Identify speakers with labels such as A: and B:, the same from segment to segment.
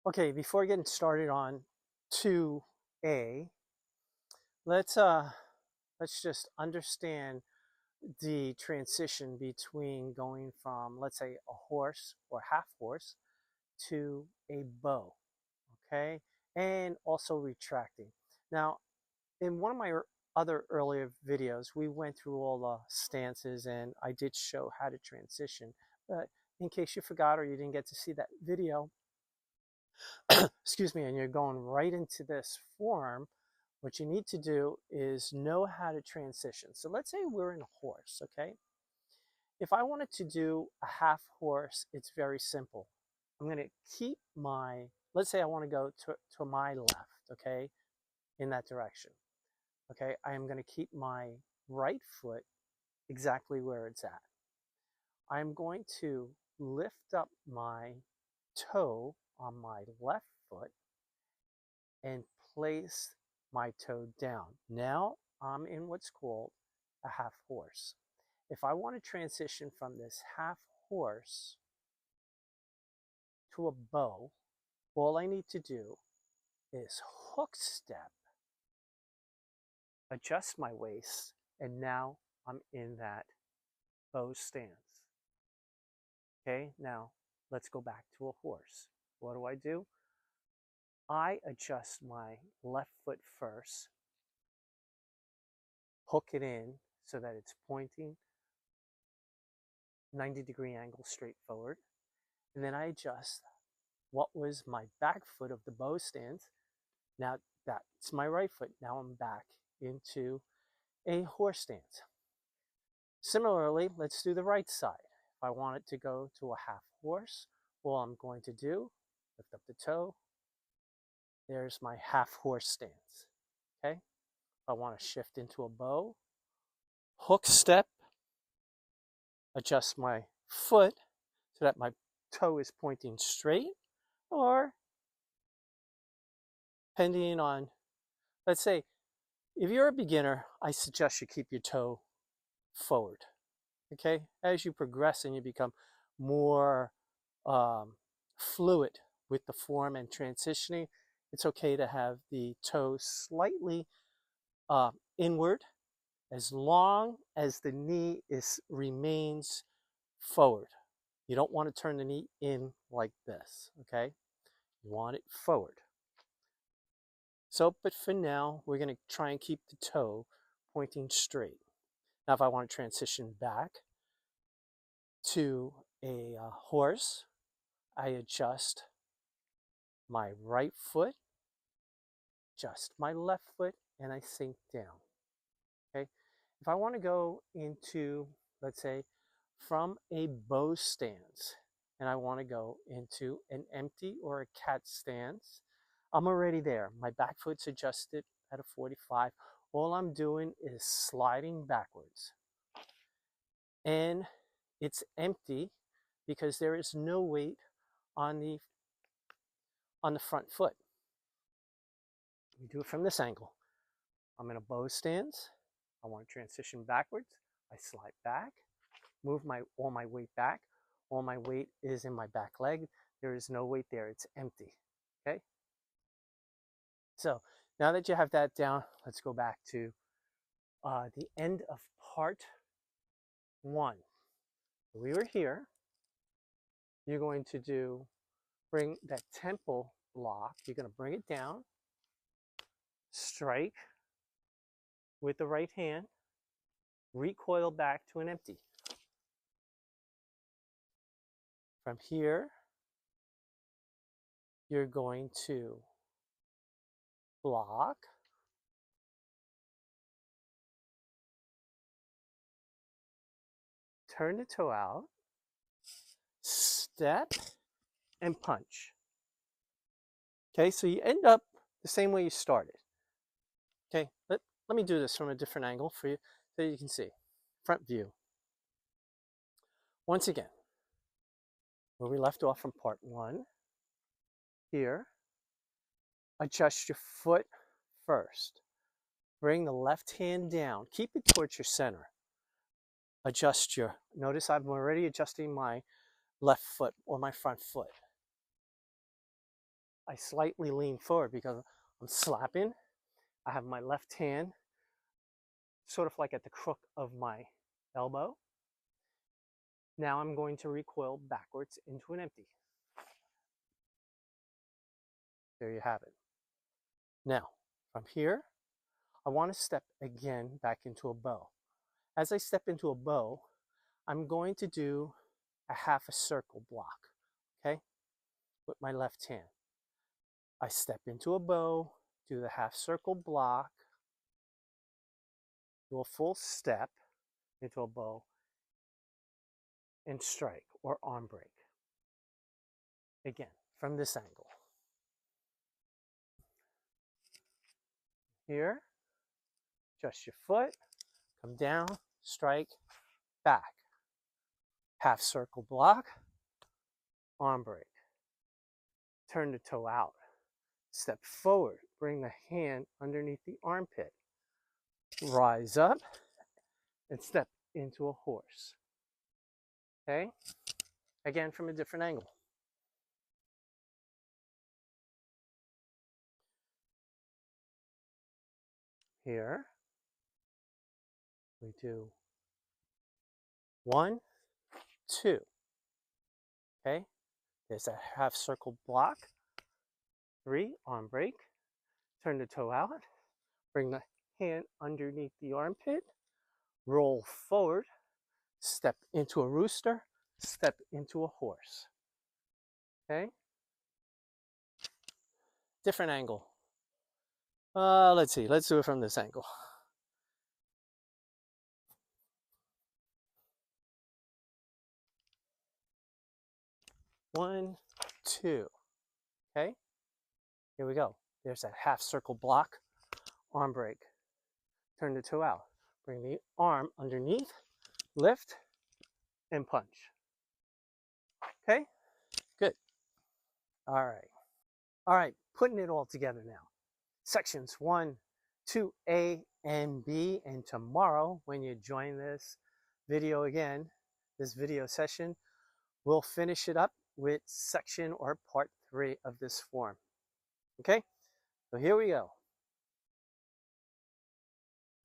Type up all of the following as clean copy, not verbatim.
A: Okay, before getting started on 2A, let's just understand the transition between going from, let's say, a horse or half horse to a bow, okay? And also retracting. Now, in one of my other earlier videos, we went through all the stances and I did show how to transition. But in case you forgot or you didn't get to see that video, excuse me, and you're going right into this form, what you need to do is know how to transition. So let's say we're in a horse, okay? If I wanted to do a half horse, it's very simple. I'm going to keep my, let's say I want to go to my left, okay, in that direction. Okay, I am going to keep my right foot exactly where it's at. I'm going to lift up my toe on my left foot and place my toe down. Now I'm in what's called a half horse. If I want to transition from this half horse to a bow, all I need to do is hook step, adjust my waist, and now I'm in that bow stance. Okay, now let's go back to a horse. What do? I adjust my left foot first, hook it in so that it's pointing 90-degree angle straight forward. And then I adjust what was my back foot of the bow stance. Now that's my right foot. Now I'm back into a horse stance. Similarly, let's do the right side. If I want it to go to a half horse, all I'm going to do, lift up the toe. There's my half horse stance. Okay. If I want to shift into a bow, hook step, adjust my foot so that my toe is pointing straight, or depending on, let's say, if you're a beginner, I suggest you keep your toe forward. Okay, as you progress and you become more fluid with the form and transitioning, it's okay to have the toe slightly inward, as long as the knee remains forward. You don't want to turn the knee in like this, okay? You want it forward. So, but for now, we're going to try and keep the toe pointing straight. Now, if I want to transition back to a horse, I adjust my right foot, adjust my left foot, and I sink down, okay? If I want to go into, let's say, from a bow stance, and I want to go into an empty or a cat stance, I'm already there. My back foot's adjusted at a 45. All I'm doing is sliding backwards. And it's empty because there is no weight on the front foot. We do it from this angle. I'm in a bow stance. I want to transition backwards. I slide back, move all my weight back. All my weight is in my back leg. There is no weight there. It's empty. Okay? So now that you have that down, let's go back to the end of part 1. We were here. You're going to bring that temple lock. You're going to bring it down, strike with the right hand, recoil back to an empty. From here, you're going to block, turn the toe out, step, and punch. Okay, so you end up the same way you started. Okay, let me do this from a different angle for you so you can see. Front view. Once again, where we left off from part 1, here, adjust your foot first. Bring the left hand down. Keep it towards your center. Adjust notice I'm already adjusting my left foot or my front foot. I slightly lean forward because I'm slapping. I have my left hand sort of like at the crook of my elbow. Now I'm going to recoil backwards into an empty. There you have it. Now, from here, I want to step again back into a bow. As I step into a bow, I'm going to do a half a circle block, okay, with my left hand. I step into a bow, do the half circle block, do a full step into a bow, and strike or arm break. Again, from this angle. Here, adjust your foot, come down, strike, back. Half circle block, arm break. Turn the toe out. Step forward, bring the hand underneath the armpit. Rise up and step into a horse. Okay? Again, from a different angle. Here, we do 1, 2. Okay? There's a half circle block. 3, arm break. Turn the toe out. Bring the hand underneath the armpit. Roll forward. Step into a rooster. Step into a horse. Okay? Different angle. Let's see. Let's do it from this angle. One, 2. Okay? Here we go. There's that half circle block. Arm break. Turn the toe out. Bring the arm underneath. Lift and punch. Okay? Good. All right. All right. Putting it all together now. Sections 1, 2A, and B. And tomorrow, when you join this video again, this video session, we'll finish it up with section or part 3 of this form. Okay? So here we go.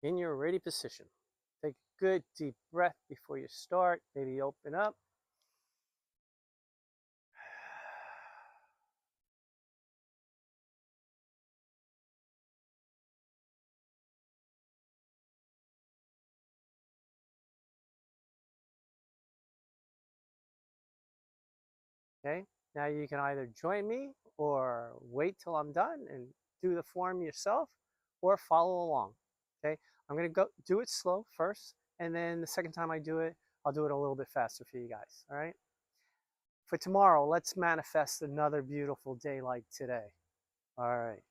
A: In your ready position. Take a good deep breath before you start. Maybe open up. Okay, now you can either join me or wait till I'm done and do the form yourself or follow along. Okay, I'm going to go do it slow first, and then the second time I do it, I'll do it a little bit faster for you guys. All right, for tomorrow, let's manifest another beautiful day like today. All right.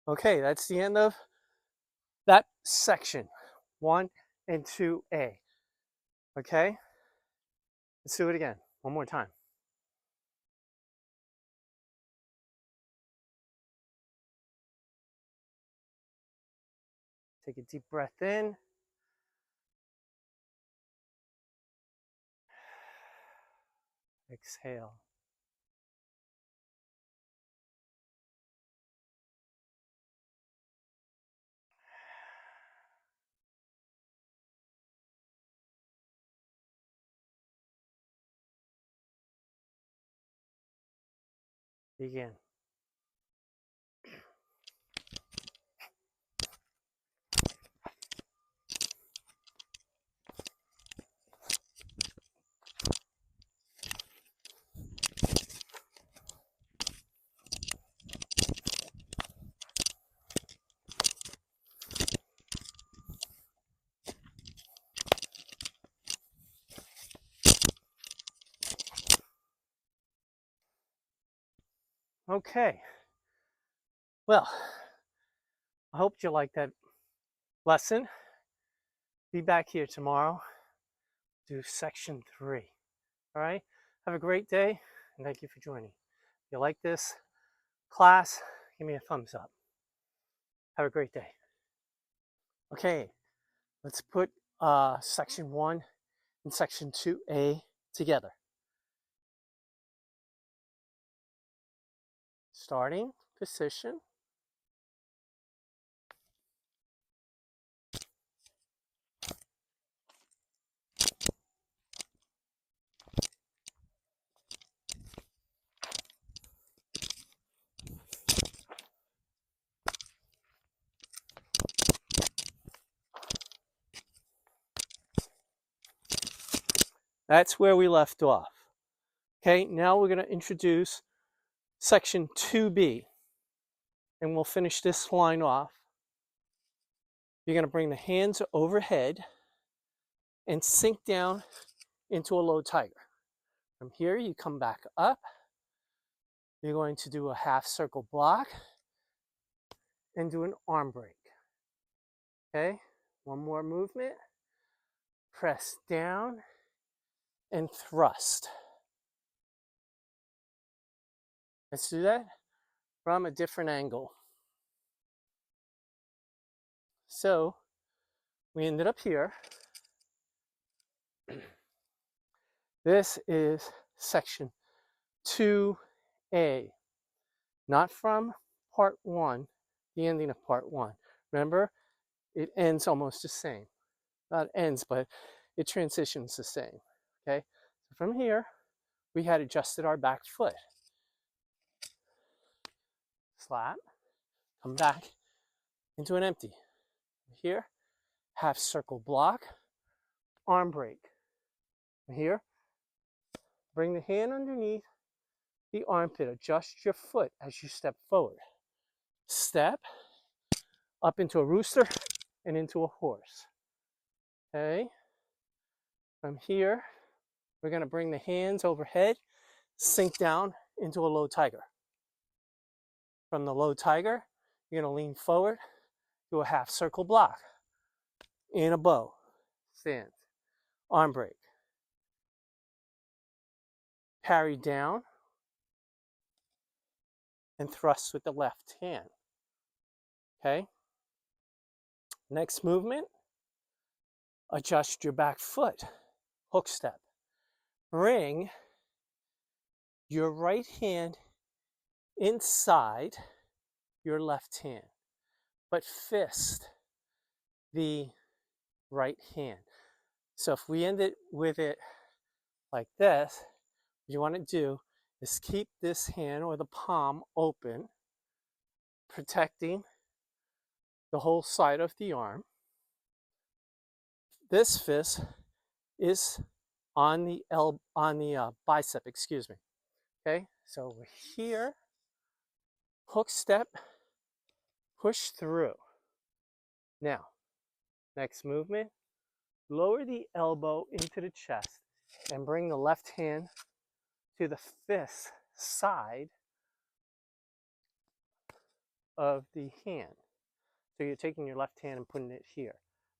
A: Okay, that's the end of that section 1 and 2A. Okay, let's do it again one more time. Take a deep breath in. Exhale. Begin. Okay, well, I hope you liked that lesson. Be back here tomorrow, do section 3. All right, have a great day, and thank you for joining. If you like this class, give me a thumbs up. Have a great day. Okay, let's put section 1 and section 2A together. Starting position. That's where we left off. Okay, now we're going to introduce section 2B, and we'll finish this line off. You're going to bring the hands overhead and sink down into a low tiger. From here, you come back up. You're going to do a half circle block and do an arm break. Okay, one more movement. Press down and thrust. Let's do that from a different angle. So we ended up here. This is section 2A, not from part 1, the ending of part 1. Remember, it ends almost the same. Not ends, but it transitions the same. Okay, so from here, we had adjusted our back foot. Slap, come back into an empty. Here, half circle block, arm break. Here, bring the hand underneath the armpit. Adjust your foot as you step forward. Step up into a rooster and into a horse. Okay. From here, we're going to bring the hands overhead, sink down into a low tiger. From the low tiger, you're going to lean forward, do a half circle block in a bow. Stand. Arm break. Parry down and thrust with the left hand. Okay. Next movement, adjust your back foot. Hook step. Bring your right hand inside your left hand, but fist the right hand. So if we end it with it like this, what you want to do is keep this hand or the palm open, protecting the whole side of the arm. This fist is on the bicep, excuse me. Okay, so we're here, hook step, push through. Now, next movement, lower the elbow into the chest and bring the left hand to the fist side of the hand. So you're taking your left hand and putting it here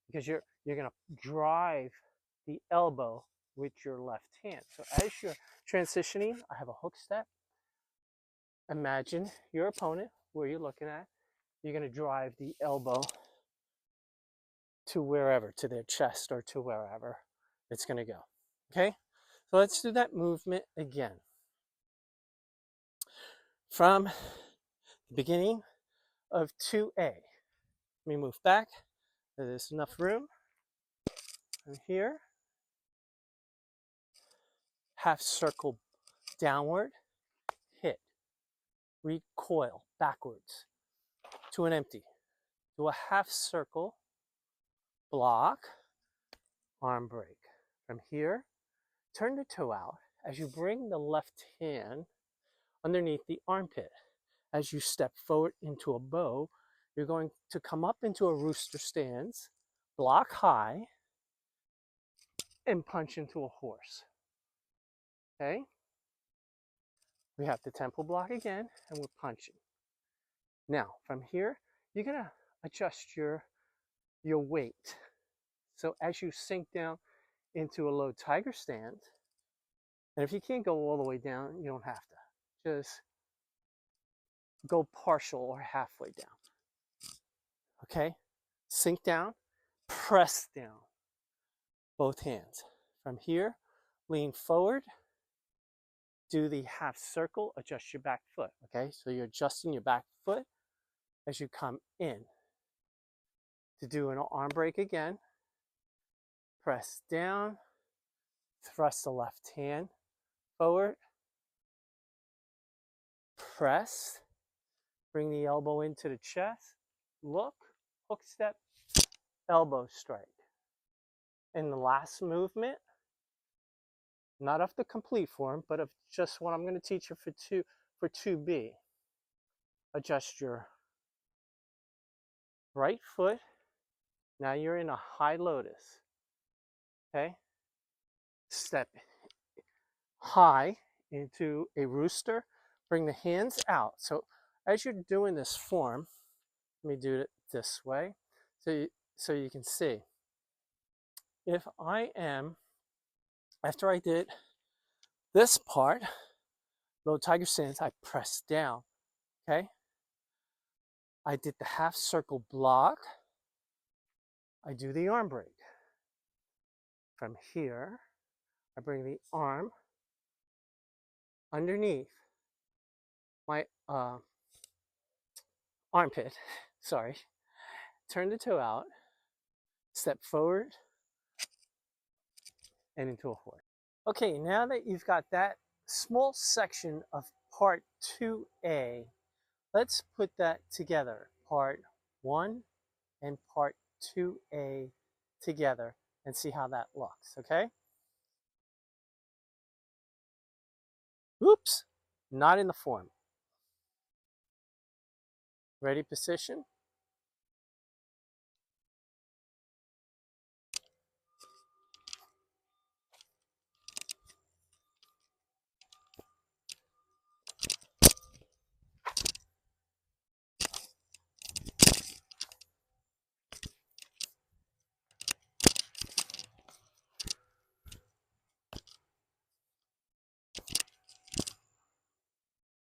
A: because you're going to drive the elbow with your left hand. So as you're transitioning, I have a hook step. Imagine your opponent, where you're looking at. You're going to drive the elbow to wherever, to their chest or to wherever it's going to go. Okay? So let's do that movement again. From the beginning of 2A. Let me move back. There's enough room. And here, half circle downward, hit, recoil backwards to an empty. Do a half circle, block, arm break. From here, turn the toe out as you bring the left hand underneath the armpit. As you step forward into a bow, you're going to come up into a rooster stance, block high, and punch into a horse. Okay? We have the temple block again, and we're punching. Now, from here, you're gonna adjust your weight. So as you sink down into a low tiger stand, and if you can't go all the way down, you don't have to. Just go partial or halfway down. Okay? Sink down, press down. Both hands. From here, lean forward, do the half circle, adjust your back foot. Okay? So you're adjusting your back foot as you come in. To do an arm break again, press down, thrust the left hand forward, press, bring the elbow into the chest, look, hook step, elbow strike. In the last movement, not of the complete form, but of just what I'm going to teach you for 2B. Adjust your right foot. Now you're in a high lotus. Okay? Step high into a rooster. Bring the hands out. So as you're doing this form, let me do it this way so you can see. If I am, after I did this part, low tiger stance, I press down. Okay? I did the half circle block. I do the arm break. From here, I bring the arm underneath my armpit, sorry, turn the toe out, step forward, and into a horse. Okay, now that you've got that small section of part 2A, let's put that together, part 1 and part 2A together, and see how that looks, okay? Oops, not in the form. Ready, position.